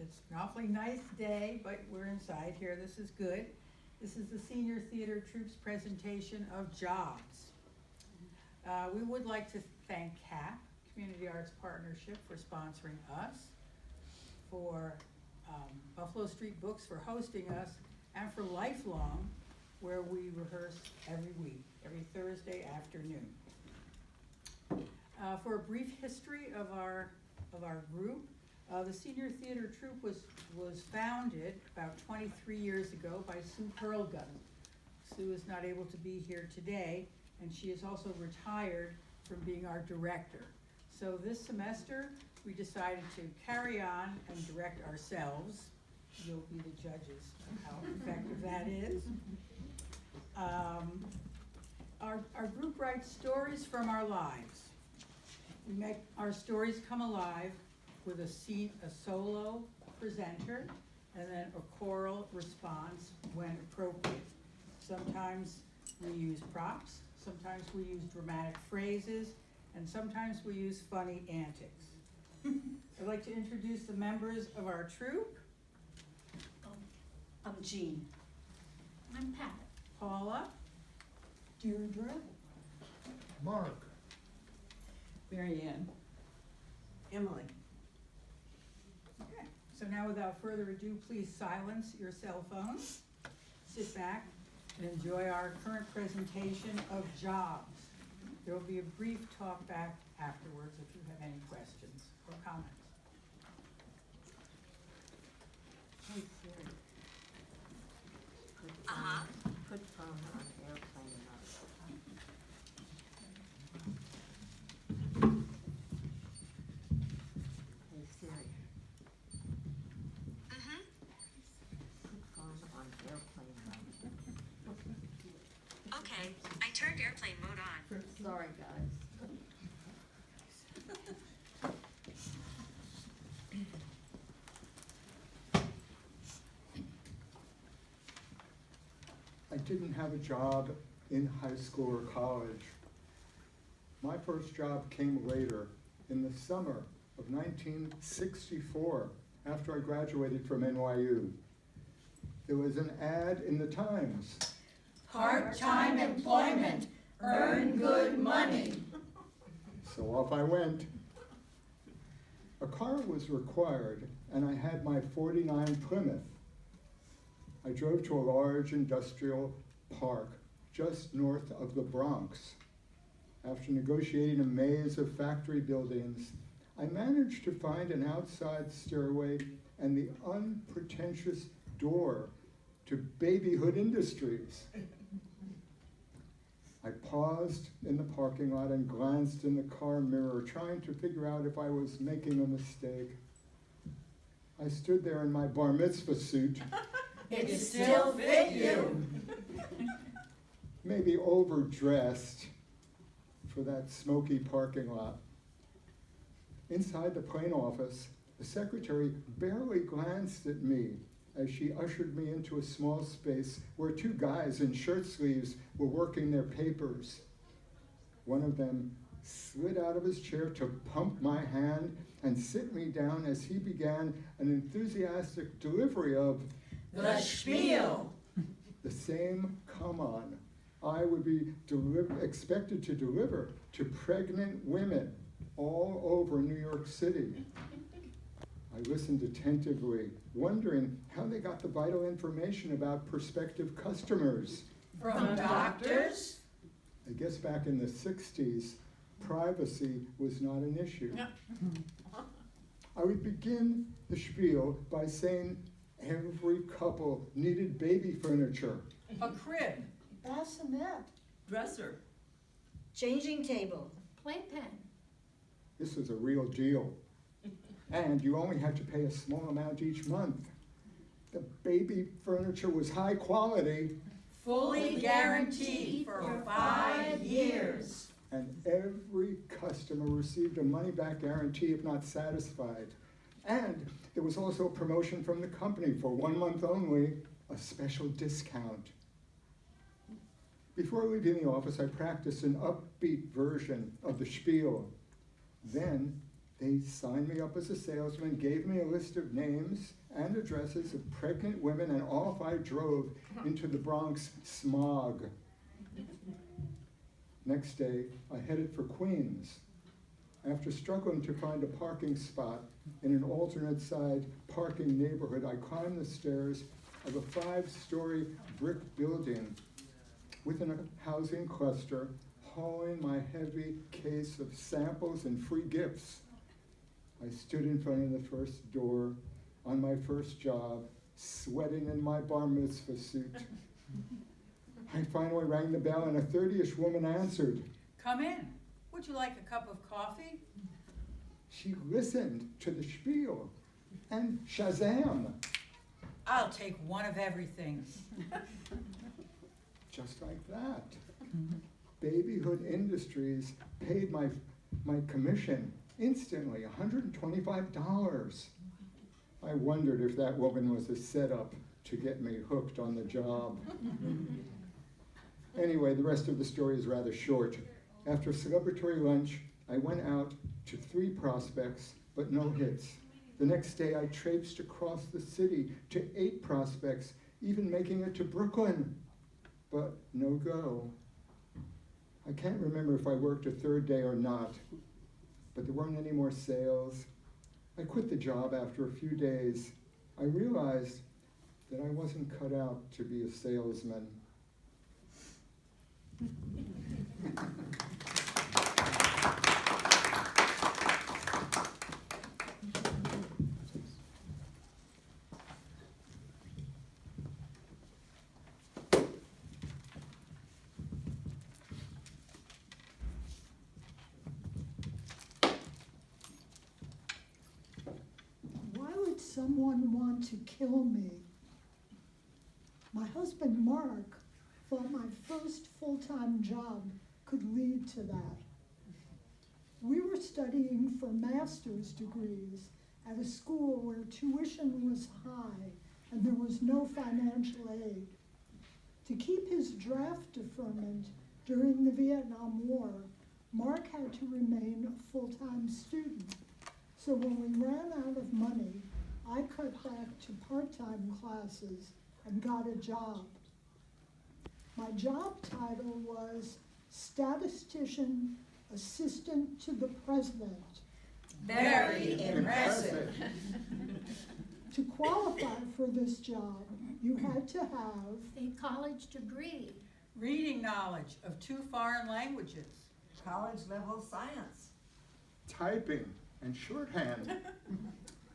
It's an awfully nice day, but we're inside here. This is good. This is the Senior Theater Troupe's presentation of Jobs. We would like to thank CAP, Community Arts Partnership, for sponsoring us, for Buffalo Street Books for hosting us, and for Lifelong, where we rehearse every week, every Thursday afternoon. For a brief history of our group, the Senior Theater Troupe was founded about 23 years ago by Sue Perlgun. Sue is not able to be here today, and she is also retired from being our director. So this semester, we decided to carry on and direct ourselves. You'll be the judges of how effective that is. Our group writes stories from our lives. We make our stories come alive with a solo presenter and then a choral response when appropriate. Sometimes we use props, sometimes we use dramatic phrases, and sometimes we use funny antics. I'd like to introduce the members of our troupe. I'm Jean. I'm Pat. Paula. Deirdre. Mark. Mary Ann. Emily. Okay, so now without further ado, please silence your cell phones, sit back, and enjoy our current presentation of Jobs. There will be a brief talk back afterwards if you have any questions or comments. Hey Siri. Put phone on airplane mode. Hey Siri. Put phone on airplane mode. Okay, I turned airplane mode on. Sorry, guys. I didn't have a job in high school or college. My first job came later, in the summer of 1964, after I graduated from NYU. There was an ad in the Times. Part-time employment, earn good money. So off I went. A car was required, and I had my '49 Plymouth. I drove to a large industrial park just north of the Bronx. After negotiating a maze of factory buildings, I managed to find an outside stairway and the unpretentious door to Babyhood Industries. I paused in the parking lot and glanced in the car mirror, trying to figure out if I was making a mistake. I stood there in my bar mitzvah suit, It still fit you. maybe overdressed for that smoky parking lot. Inside the plane office, the secretary barely glanced at me as she ushered me into a small space where two guys in shirt sleeves were working their papers. One of them slid out of his chair to pump my hand and sit me down as he began an enthusiastic delivery of The spiel. the same come on I would be expected to deliver to pregnant women all over New York City. I listened attentively, wondering how they got the vital information about prospective customers. From doctors? I guess back in the 60s, privacy was not an issue. I would begin the spiel by saying every couple needed baby furniture. A crib. Bassinet. Dresser. Changing table. Playpen. This was a real deal. And you only had to pay a small amount each month. The baby furniture was high quality, Fully guaranteed for 5 years. and every customer received a money-back guarantee if not satisfied. And there was also a promotion from the company for 1 month only, a special discount. Before leaving the office, I practiced an upbeat version of the spiel. Then They signed me up as a salesman, gave me a list of names and addresses of pregnant women, and off I drove into the Bronx smog. Next day, I headed for Queens. After struggling to find a parking spot in an alternate side parking neighborhood, I climbed the stairs of a 5-story brick building within a housing cluster, hauling my heavy case of samples and free gifts. I stood in front of the first door on my first job, sweating in my bar mitzvah suit. I finally rang the bell and a 30-ish woman answered. Come in. Would you like a cup of coffee? She listened to the spiel and Shazam. I'll take one of everything. Just like that. Babyhood Industries paid my commission instantly, $125. I wondered if that woman was a setup to get me hooked on the job. Anyway, the rest of the story is rather short. After a celebratory lunch, I went out to 3 prospects, but no hits. The next day, I traipsed across the city to 8 prospects, even making it to Brooklyn, but no go. I can't remember if I worked a 3rd day or not, but there weren't any more sales. I quit the job after a few days. I realized that I wasn't cut out to be a salesman. Why would someone want to kill me? My husband, Mark, thought my first full-time job could lead to that. We were studying for master's degrees at a school where tuition was high and there was no financial aid. To keep his draft deferment during the Vietnam War, Mark had to remain a full-time student. So when we ran out of money, I cut back to part-time classes and got a job. My job title was Statistician Assistant to the President. Very impressive. To qualify for this job, you had to have A college degree. Reading knowledge of 2 foreign languages. College level science. Typing and shorthand.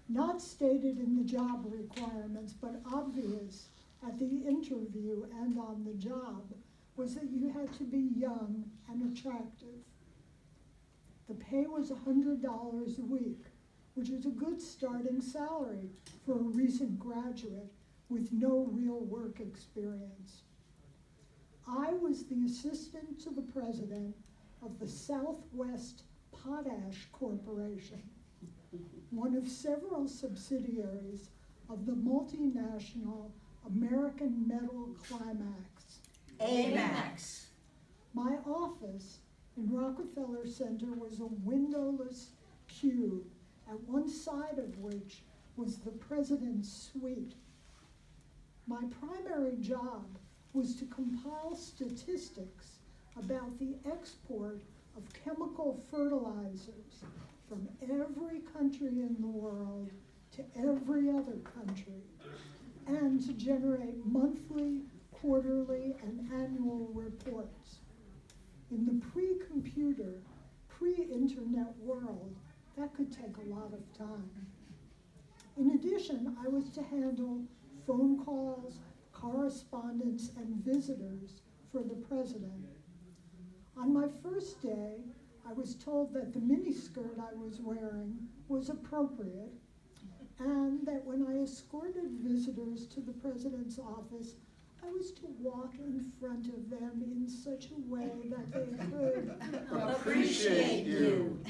not stated in the job requirements, but obvious at the interview and on the job, was that you had to be young and attractive. The pay was $100 a week, which is a good starting salary for a recent graduate with no real work experience. I was the assistant to the president of the Southwest Potash Corporation, one of several subsidiaries of the multinational American Metal Climax. AMAX. My office in Rockefeller Center was a windowless cube, at one side of which was the president's suite. My primary job was to compile statistics about the export of chemical fertilizers from every country in the world to every other country, and to generate monthly, quarterly, and annual reports. In the pre-computer, pre-internet world, that could take a lot of time. In addition, I was to handle phone calls, correspondence, and visitors for the president. On my first day, I was told that the miniskirt I was wearing was appropriate, and that when I escorted visitors to the president's office, I was to walk in front of them in such a way that they could Appreciate you.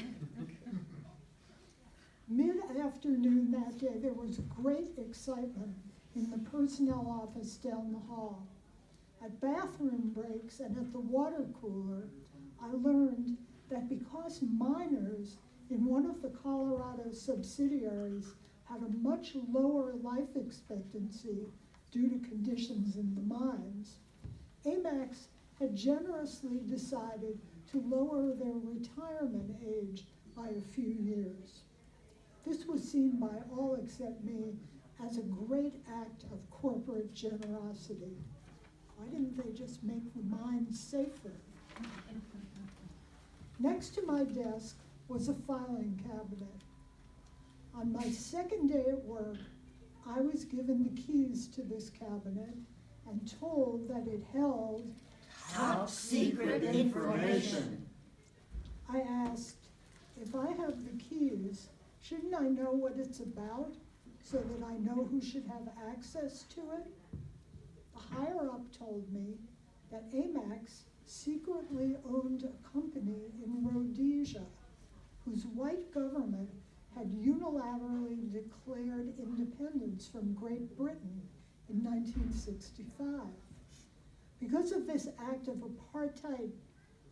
Mid-afternoon that day, there was great excitement in the personnel office down the hall. At bathroom breaks and at the water cooler, I learned that because minors in one of the Colorado subsidiaries had a much lower life expectancy due to conditions in the mines, Amex had generously decided to lower their retirement age by a few years. This was seen by all except me as a great act of corporate generosity. Why didn't they just make the mines safer? Next to my desk was a filing cabinet. On my second day at work, I was given the keys to this cabinet and told that it held Top secret information. I asked, if I have the keys, shouldn't I know what it's about so that I know who should have access to it? The higher-up told me that Amex secretly owned a company in Rhodesia whose white government had unilaterally declared independence from Great Britain in 1965. Because of this act of apartheid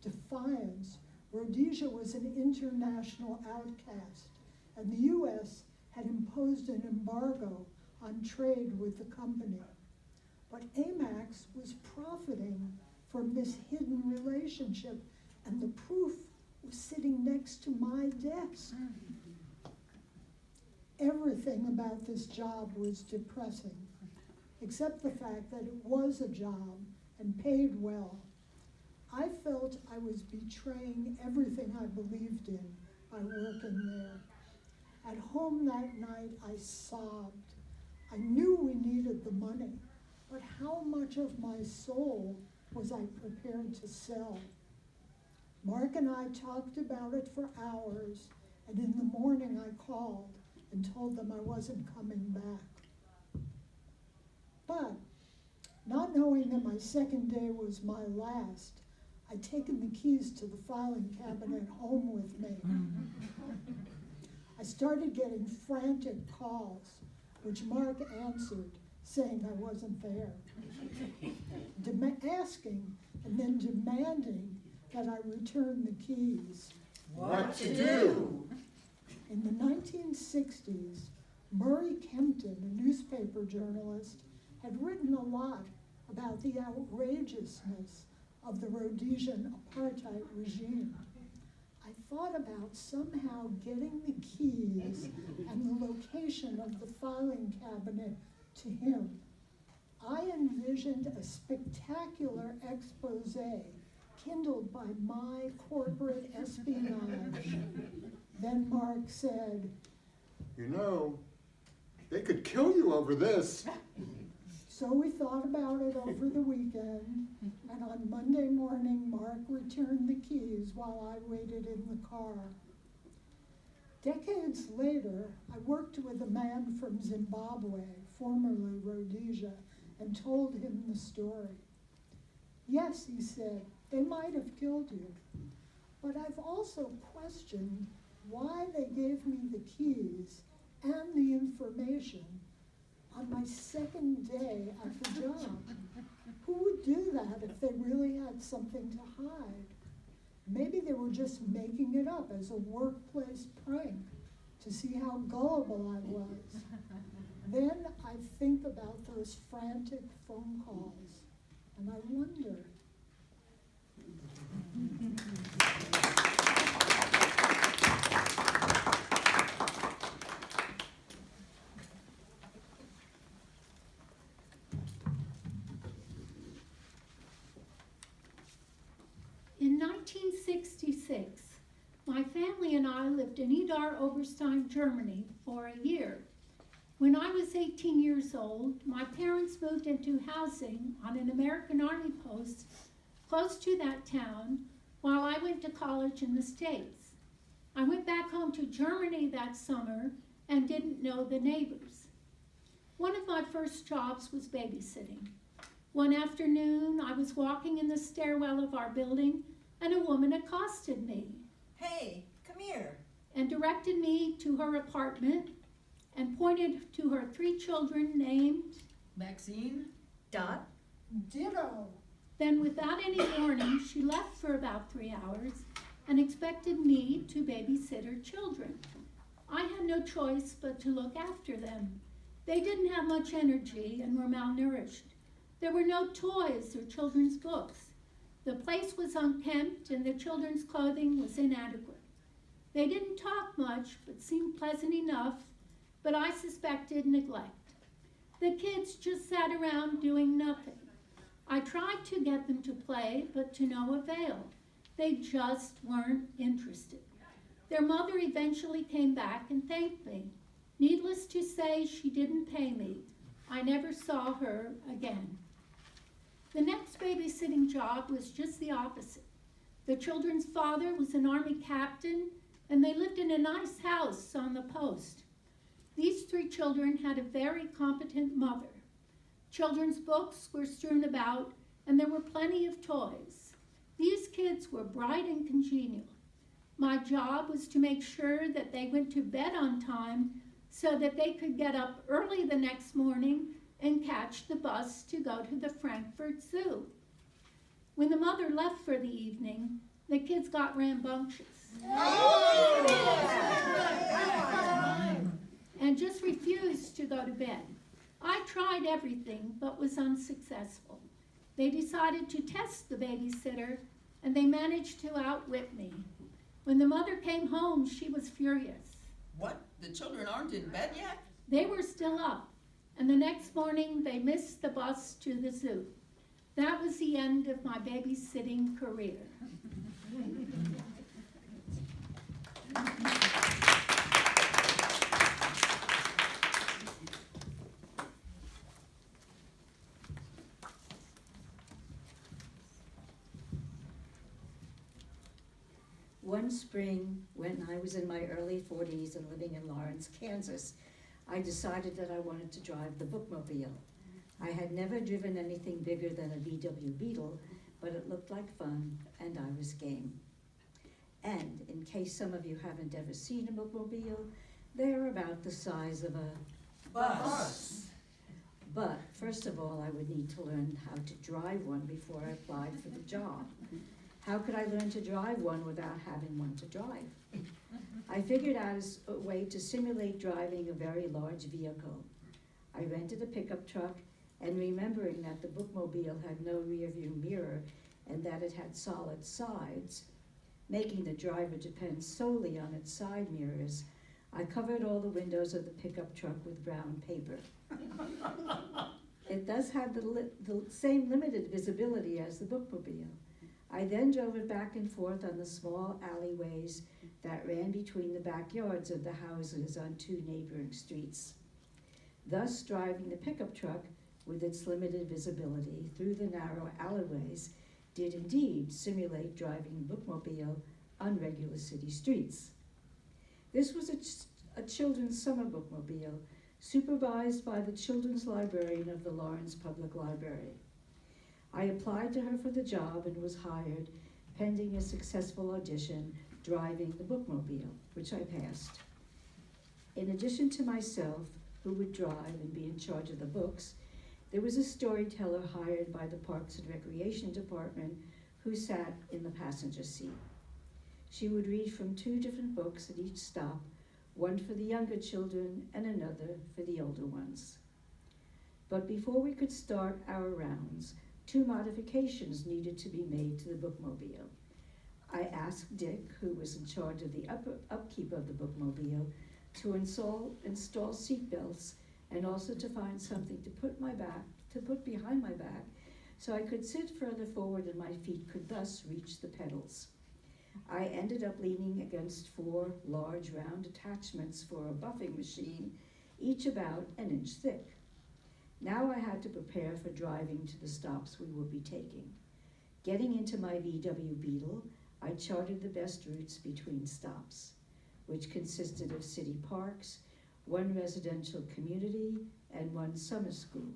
defiance, Rhodesia was an international outcast, and the US had imposed an embargo on trade with the company. But Amex was profiting from this hidden relationship, and the proof was sitting next to my desk. Everything about this job was depressing, except the fact that it was a job and paid well. I felt I was betraying everything I believed in by working there. At home that night, I sobbed. I knew we needed the money, but how much of my soul was I prepared to sell? Mark and I talked about it for hours, and in the morning I called and told them I wasn't coming back. But, not knowing that my second day was my last, I'd taken the keys to the filing cabinet home with me. I started getting frantic calls, which Mark answered, saying I wasn't there, asking and then demanding that I return the keys. What to do? In the 1960s, Murray Kempton, a newspaper journalist, had written a lot about the outrageousness of the Rhodesian apartheid regime. I thought about somehow getting the keys and the location of the filing cabinet to him. I envisioned a spectacular expose kindled by my corporate espionage. Then Mark said, You know, they could kill you over this. so we thought about it over the weekend, and on Monday morning, Mark returned the keys while I waited in the car. Decades later, I worked with a man from Zimbabwe, formerly Rhodesia, and told him the story. Yes, he said, they might have killed you, but I've also questioned why they gave me the keys and the information on my second day at the job. Who would do that if they really had something to hide? Maybe they were just making it up as a workplace prank to see how gullible I was. Then I think about those frantic phone calls, and I wonder. In 1966, my family and I lived in Idar Oberstein, Germany for a year. When I was 18 years old, my parents moved into housing on an American Army post close to that town while I went to college in the States. I went back home to Germany that summer and didn't know the neighbors. One of my first jobs was babysitting. One afternoon, I was walking in the stairwell of our building and a woman accosted me Hey, come here. and directed me to her apartment and pointed to her 3 children named. Maxine? Dot. Ditto. Then without any warning, she left for about 3 hours and expected me to babysit her children. I had no choice but to look after them. They didn't have much energy and were malnourished. There were no toys or children's books. The place was unkempt and the children's clothing was inadequate. They didn't talk much, but seemed pleasant enough, but I suspected neglect. The kids just sat around doing nothing. I tried to get them to play, but to no avail. They just weren't interested. Their mother eventually came back and thanked me. Needless to say, she didn't pay me. I never saw her again. The next babysitting job was just the opposite. The children's father was an Army captain, and they lived in a nice house on the post. These 3 children had a very competent mother. Children's books were strewn about, and there were plenty of toys. These kids were bright and congenial. My job was to make sure that they went to bed on time so that they could get up early the next morning and catch the bus to go to the Frankfurt Zoo. When the mother left for the evening, the kids got rambunctious and just refused to go to bed. I tried everything but was unsuccessful. They decided to test the babysitter, and they managed to outwit me. When the mother came home, she was furious. What? The children aren't in bed yet? They were still up, and the next morning they missed the bus to the zoo. That was the end of my babysitting career. One spring, when I was in my early 40s and living in Lawrence, Kansas, I decided that I wanted to drive the bookmobile. I had never driven anything bigger than a VW Beetle, but it looked like fun, and I was game. And in case some of you haven't ever seen a bookmobile, they're about the size of a Bus. But first of all, I would need to learn how to drive one before I applied for the job. How could I learn to drive one without having one to drive? I figured out a way to simulate driving a very large vehicle. I rented a pickup truck, and remembering that the bookmobile had no rear view mirror and that it had solid sides, making the driver depend solely on its side mirrors, I covered all the windows of the pickup truck with brown paper. It does have the same limited visibility as the bookmobile. I then drove it back and forth on the small alleyways that ran between the backyards of the houses on 2 neighboring streets. Thus, driving the pickup truck with its limited visibility through the narrow alleyways did indeed simulate driving the bookmobile on regular city streets. This was a children's summer bookmobile supervised by the children's librarian of the Lawrence Public Library. I applied to her for the job and was hired, pending a successful audition, driving the bookmobile, which I passed. In addition to myself, who would drive and be in charge of the books, there was a storyteller hired by the Parks and Recreation Department who sat in the passenger seat. She would read from 2 different books at each stop, one for the younger children and another for the older ones. But before we could start our rounds, 2 modifications needed to be made to the bookmobile. I asked Dick, who was in charge of the upkeep of the bookmobile, to install seat belts and also to find something to put behind my back so I could sit further forward and my feet could thus reach the pedals. I ended up leaning against 4 large round attachments for a buffing machine, each about 1 inch thick. Now I had to prepare for driving to the stops we would be taking. Getting into my VW Beetle, I charted the best routes between stops, which consisted of city parks, 1 residential community, and 1 summer school.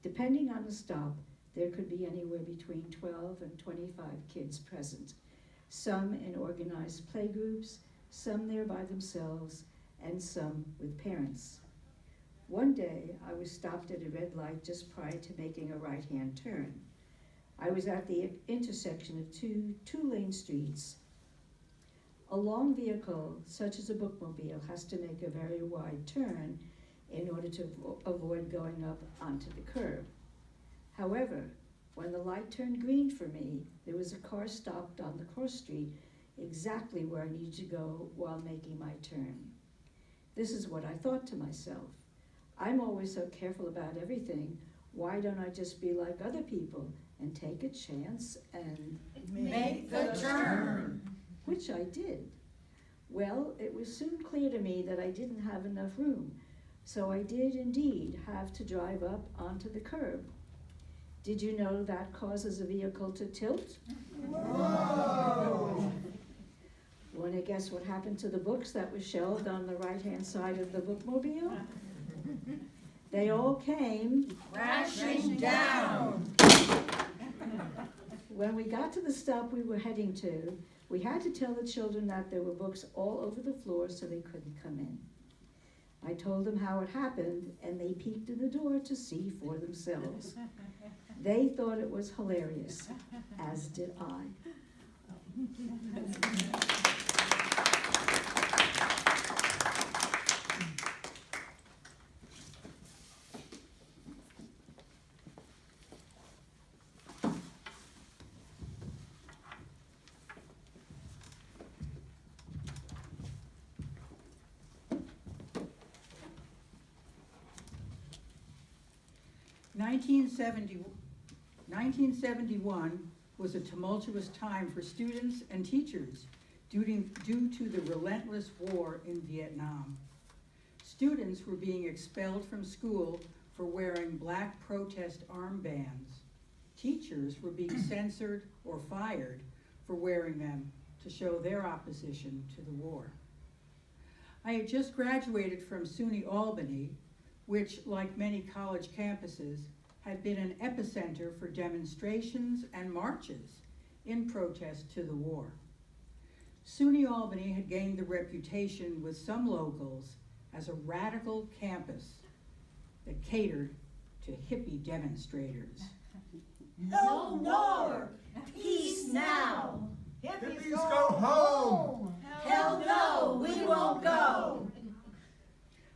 Depending on the stop, there could be anywhere between 12 and 25 kids present, some in organized playgroups, some there by themselves, and some with parents. One day, I was stopped at a red light just prior to making a right-hand turn. I was at the intersection of two-lane streets. A long vehicle, such as a bookmobile, has to make a very wide turn in order to avoid going up onto the curb. However, when the light turned green for me, there was a car stopped on the cross street exactly where I needed to go while making my turn. This is what I thought to myself. I'm always so careful about everything. Why don't I just be like other people and take a chance and Make the turn. which I did. Well, it was soon clear to me that I didn't have enough room, so I did indeed have to drive up onto the curb. Did you know that causes a vehicle to tilt? Whoa. Want to guess what happened to the books that were shelved on the right-hand side of the bookmobile? They all came Crashing down. When we got to the stop we were heading to, we had to tell the children that there were books all over the floor so they couldn't come in. I told them how it happened, and they peeked in the door to see for themselves. They thought it was hilarious, as did I. 1971 was a tumultuous time for students and teachers due to the relentless war in Vietnam. Students were being expelled from school for wearing black protest armbands. Teachers were being censored or fired for wearing them to show their opposition to the war. I had just graduated from SUNY Albany, which, like many college campuses, had been an epicenter for demonstrations and marches in protest to the war. SUNY Albany had gained the reputation with some locals as a radical campus that catered to hippie demonstrators. No more! Peace now! Hippies go home! Hell no, we won't go!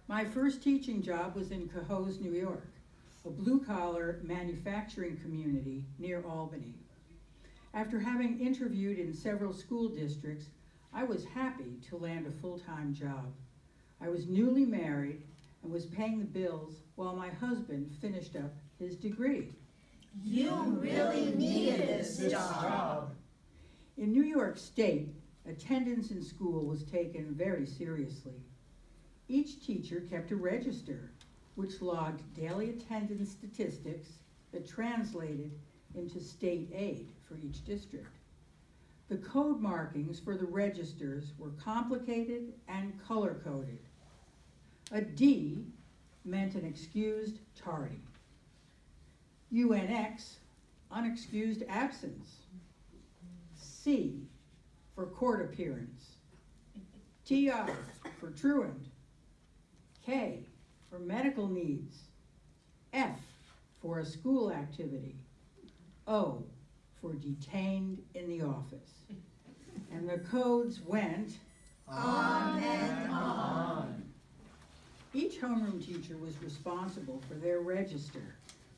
My first teaching job was in Cohoes, New York, a blue-collar manufacturing community near Albany. After having interviewed in several school districts, I was happy to land a full-time job. I was newly married and was paying the bills while my husband finished up his degree. You really needed this job. In New York State, attendance in school was taken very seriously. Each teacher kept a register, which logged daily attendance statistics that translated into state aid for each district. The code markings for the registers were complicated and color-coded. A D meant an excused tardy. UNX, unexcused absence. C for court appearance. TR for truant. K for medical needs. F for a school activity. O for detained in the office. And the codes went On and on. Each homeroom teacher was responsible for their register,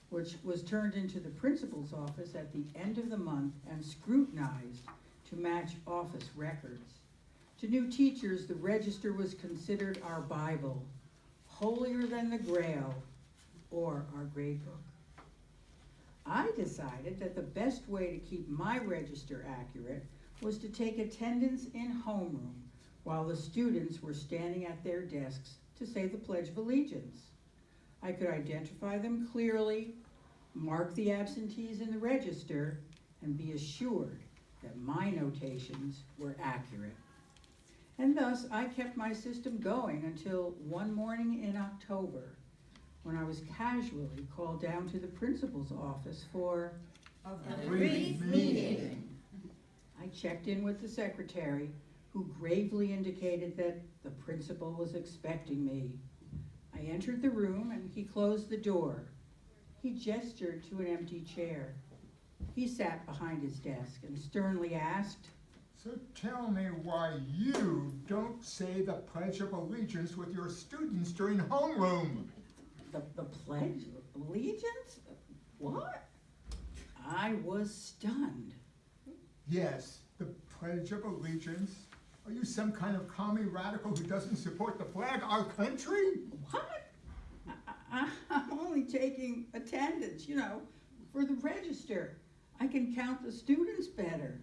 which was turned into the principal's office at the end of the month and scrutinized to match office records. To new teachers, the register was considered our Bible, holier than the Grail, or our grade book. I decided that the best way to keep my register accurate was to take attendance in homeroom while the students were standing at their desks to say the Pledge of Allegiance. I could identify them clearly, mark the absentees in the register, and be assured that my notations were accurate. And thus, I kept my system going until one morning in October, when I was casually called down to the principal's office for A brief meeting. I checked in with the secretary, who gravely indicated that the principal was expecting me. I entered the room and he closed the door. He gestured to an empty chair. He sat behind his desk and sternly asked, So tell me why you don't say the Pledge of Allegiance with your students during homeroom. the Pledge of Allegiance? What? I was stunned. Yes, the Pledge of Allegiance. Are you some kind of commie radical who doesn't support the flag, our country? What? I'm only taking attendance, for the register. I can count the students better.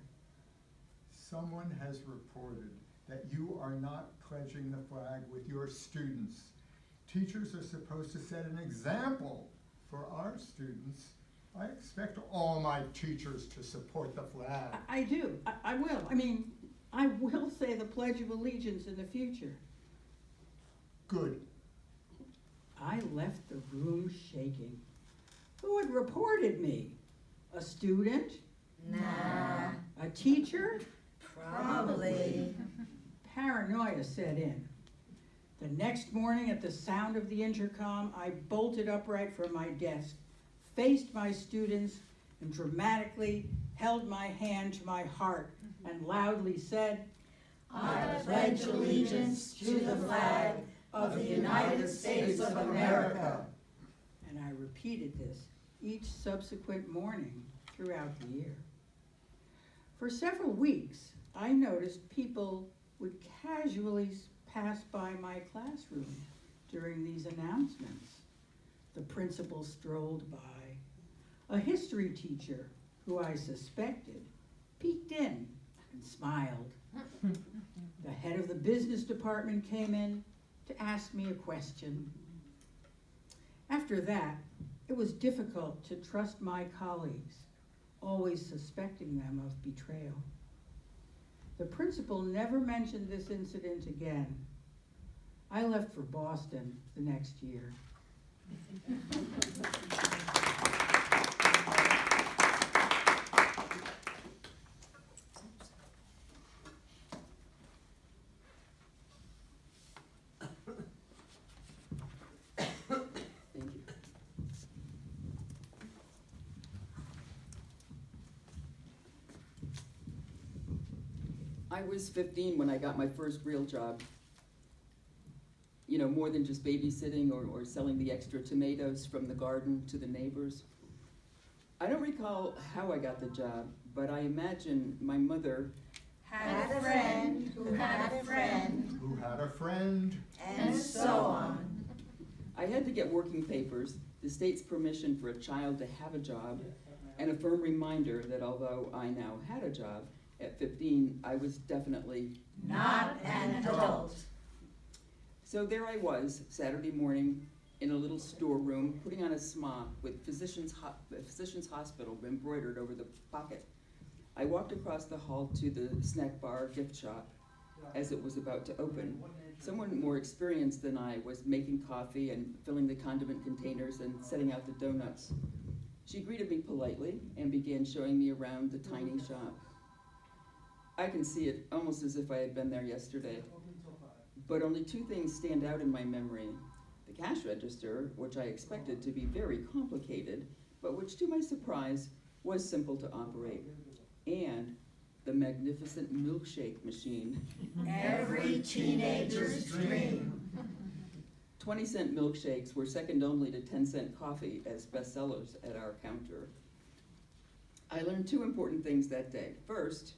Someone has reported that you are not pledging the flag with your students. Teachers are supposed to set an example for our students. I expect all my teachers to support the flag. I do. I will. I will say the Pledge of Allegiance in the future. Good. I left the room shaking. Who had reported me? A student? Nah, A teacher? probably. Paranoia set in. The next morning, at the sound of the intercom, I bolted upright from my desk, faced my students, and dramatically held my hand to my heart and loudly said, I pledge allegiance to the flag of the United States of America. and I repeated this each subsequent morning throughout the year. For several weeks, I noticed people would casually pass by my classroom during these announcements. The principal strolled by. A history teacher, who I suspected, peeked in and smiled. The head of the business department came in to ask me a question. After that, it was difficult to trust my colleagues, always suspecting them of betrayal. The principal never mentioned this incident again. I left for Boston the next year. I was 15 when I got my first real job. More than just babysitting or selling the extra tomatoes from the garden to the neighbors. I don't recall how I got the job, but I imagine my mother Had a friend who had a friend, Who had a friend? and so on. I had to get working papers, the state's permission for a child to have a job, and a firm reminder that although I now had a job, at 15, I was definitely Not an adult. So there I was, Saturday morning, in a little storeroom, putting on a smock with Physicians Hospital embroidered over the pocket. I walked across the hall to the snack bar gift shop as it was about to open. Someone more experienced than I was making coffee and filling the condiment containers and setting out the donuts. She greeted me politely and began showing me around the tiny shop. I can see it almost as if I had been there yesterday. But only two things stand out in my memory. The cash register, which I expected to be very complicated, but which to my surprise was simple to operate, and the magnificent milkshake machine. Every teenager's dream. 20-cent milkshakes were second only to 10-cent coffee as bestsellers at our counter. I learned two important things that day. First,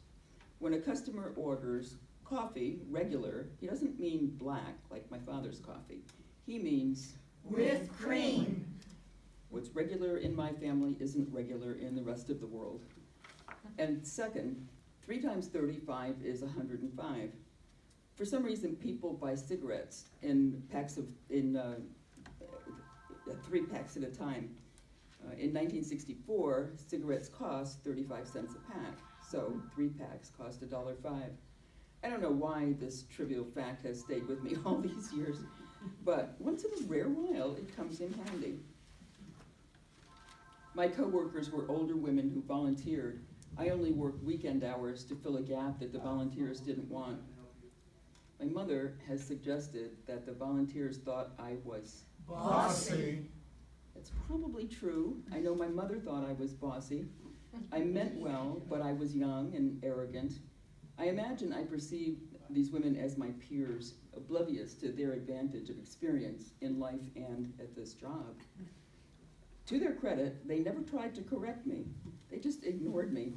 when a customer orders coffee, regular, he doesn't mean black like my father's coffee. He means With cream. what's regular in my family isn't regular in the rest of the world. And second, 3 times 35 is 105. For some reason, people buy cigarettes in packs of 3 packs at a time. In 1964, cigarettes cost 35 cents a pack, so 3 packs cost $1.05. I don't know why this trivial fact has stayed with me all these years, but once in a rare while, it comes in handy. My coworkers were older women who volunteered. I only worked weekend hours to fill a gap that the volunteers didn't want. My mother has suggested that the volunteers thought I was Bossy. It's probably true. I know my mother thought I was bossy. I meant well, but I was young and arrogant. I imagine I perceived these women as my peers, oblivious to their advantage of experience in life and at this job. To their credit, they never tried to correct me. They just ignored me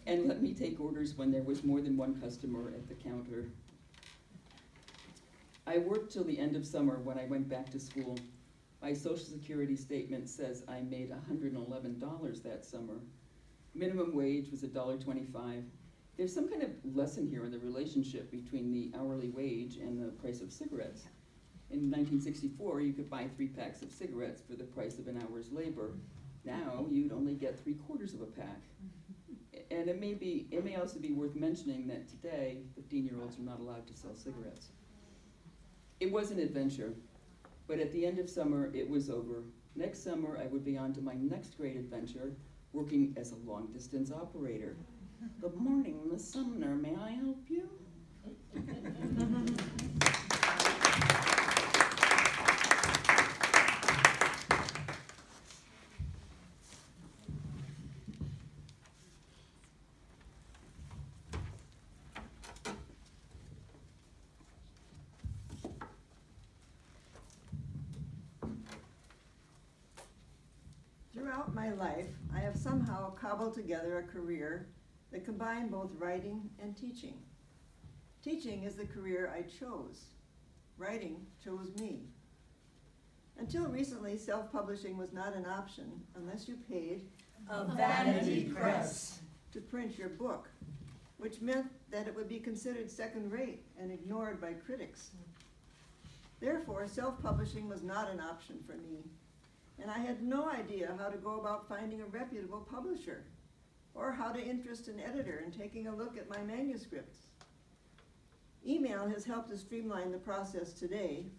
and let me take orders when there was more than one customer at the counter. I worked till the end of summer when I went back to school. My Social Security statement says I made $111 that summer. Minimum wage was $1.25. There's some kind of lesson here in the relationship between the hourly wage and the price of cigarettes. In 1964, you could buy 3 packs of cigarettes for the price of an hour's labor. Now, you'd only get 3/4 of a pack. And it may also be worth mentioning that today, 15-year-olds are not allowed to sell cigarettes. It was an adventure, but at the end of summer, it was over. Next summer, I would be on to my next great adventure, working as a long-distance operator. Good morning, Miss Sumner, may I help you? Throughout my life, I have somehow cobbled together a career that combined both writing and teaching. Teaching is the career I chose. Writing chose me. Until recently, self-publishing was not an option unless you paid A vanity press. to print your book, which meant that it would be considered second-rate and ignored by critics. Therefore, self-publishing was not an option for me, and I had no idea how to go about finding a reputable publisher, or how to interest an editor in taking a look at my manuscripts. Email has helped to streamline the process today,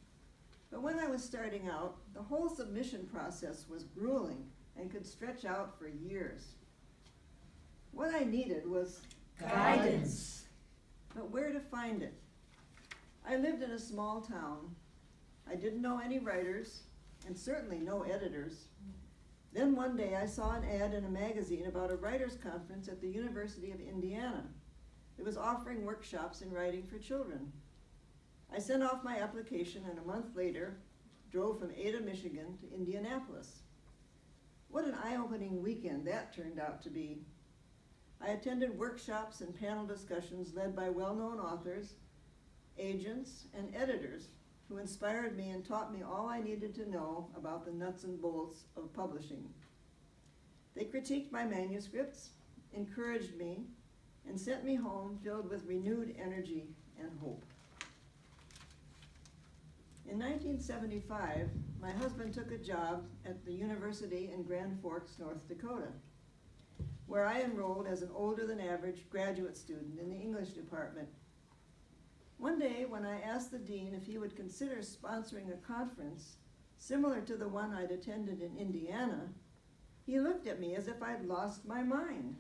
but when I was starting out, the whole submission process was grueling and could stretch out for years. What I needed was Guidance. but where to find it? I lived in a small town. I didn't know any writers, and certainly no editors. Then one day I saw an ad in a magazine about a writers' conference at the University of Indiana. It was offering workshops in writing for children. I sent off my application and a month later drove from Ada, Michigan to Indianapolis. What an eye-opening weekend that turned out to be. I attended workshops and panel discussions led by well-known authors, agents, and editors who inspired me and taught me all I needed to know about the nuts and bolts of publishing. They critiqued my manuscripts, encouraged me, and sent me home filled with renewed energy and hope. In 1975, my husband took a job at the university in Grand Forks, North Dakota, where I enrolled as an older than average graduate student in the English department. One day, when I asked the dean if he would consider sponsoring a conference similar to the one I'd attended in Indiana, he looked at me as if I'd lost my mind.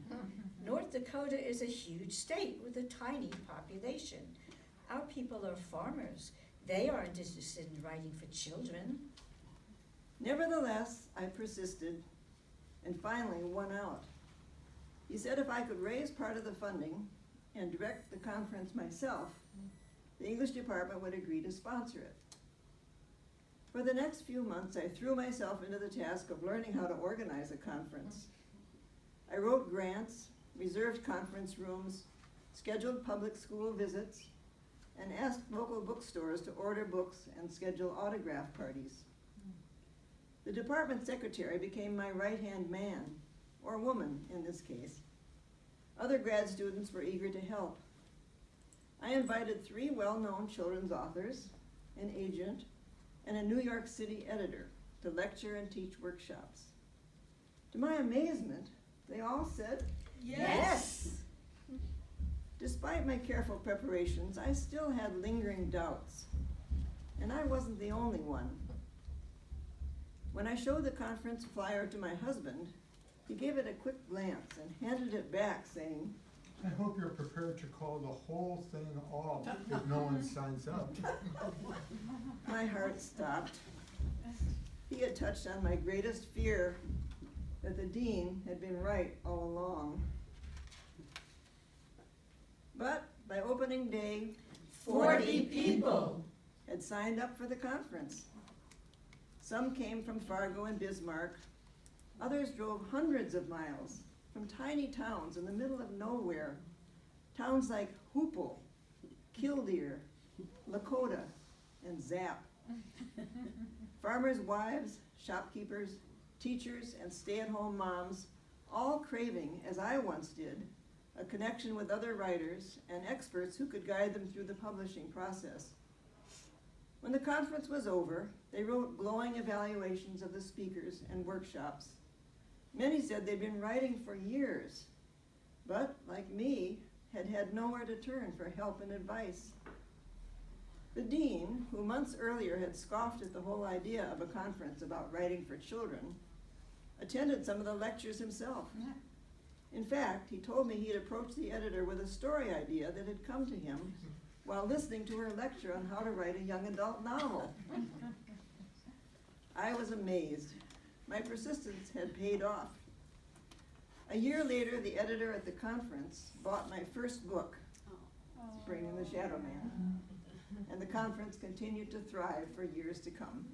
North Dakota is a huge state with a tiny population. Our people are farmers. They aren't interested in writing for children. Nevertheless, I persisted and finally won out. He said if I could raise part of the funding and direct the conference myself, the English department would agree to sponsor it. For the next few months, I threw myself into the task of learning how to organize a conference. I wrote grants, reserved conference rooms, scheduled public school visits, and asked local bookstores to order books and schedule autograph parties. The department secretary became my right-hand man, or woman in this case. Other grad students were eager to help. I invited 3 well-known children's authors, an agent, and a New York City editor to lecture and teach workshops. To my amazement, they all said, Yes. Despite my careful preparations, I still had lingering doubts, and I wasn't the only one. When I showed the conference flyer to my husband, he gave it a quick glance and handed it back, saying, I hope you're prepared to call the whole thing off if no one signs up. My heart stopped. He had touched on my greatest fear, that the dean had been right all along. But by opening day, 40 people. had signed up for the conference. Some came from Fargo and Bismarck. Others drove hundreds of miles from tiny towns in the middle of nowhere. Towns like Hoople, Killdeer, Lakota, and Zap. Farmers' wives, shopkeepers, teachers, and stay-at-home moms, all craving, as I once did, a connection with other writers and experts who could guide them through the publishing process. When the conference was over, they wrote glowing evaluations of the speakers and workshops. Many said they'd been writing for years, but, like me, had had nowhere to turn for help and advice. The dean, who months earlier had scoffed at the whole idea of a conference about writing for children, attended some of the lectures himself. In fact, he told me he'd approached the editor with a story idea that had come to him while listening to her lecture on how to write a young adult novel. I was amazed. My persistence had paid off. A year later, the editor at the conference bought my first book, Spring and the Shadow Man, and the conference continued to thrive for years to come.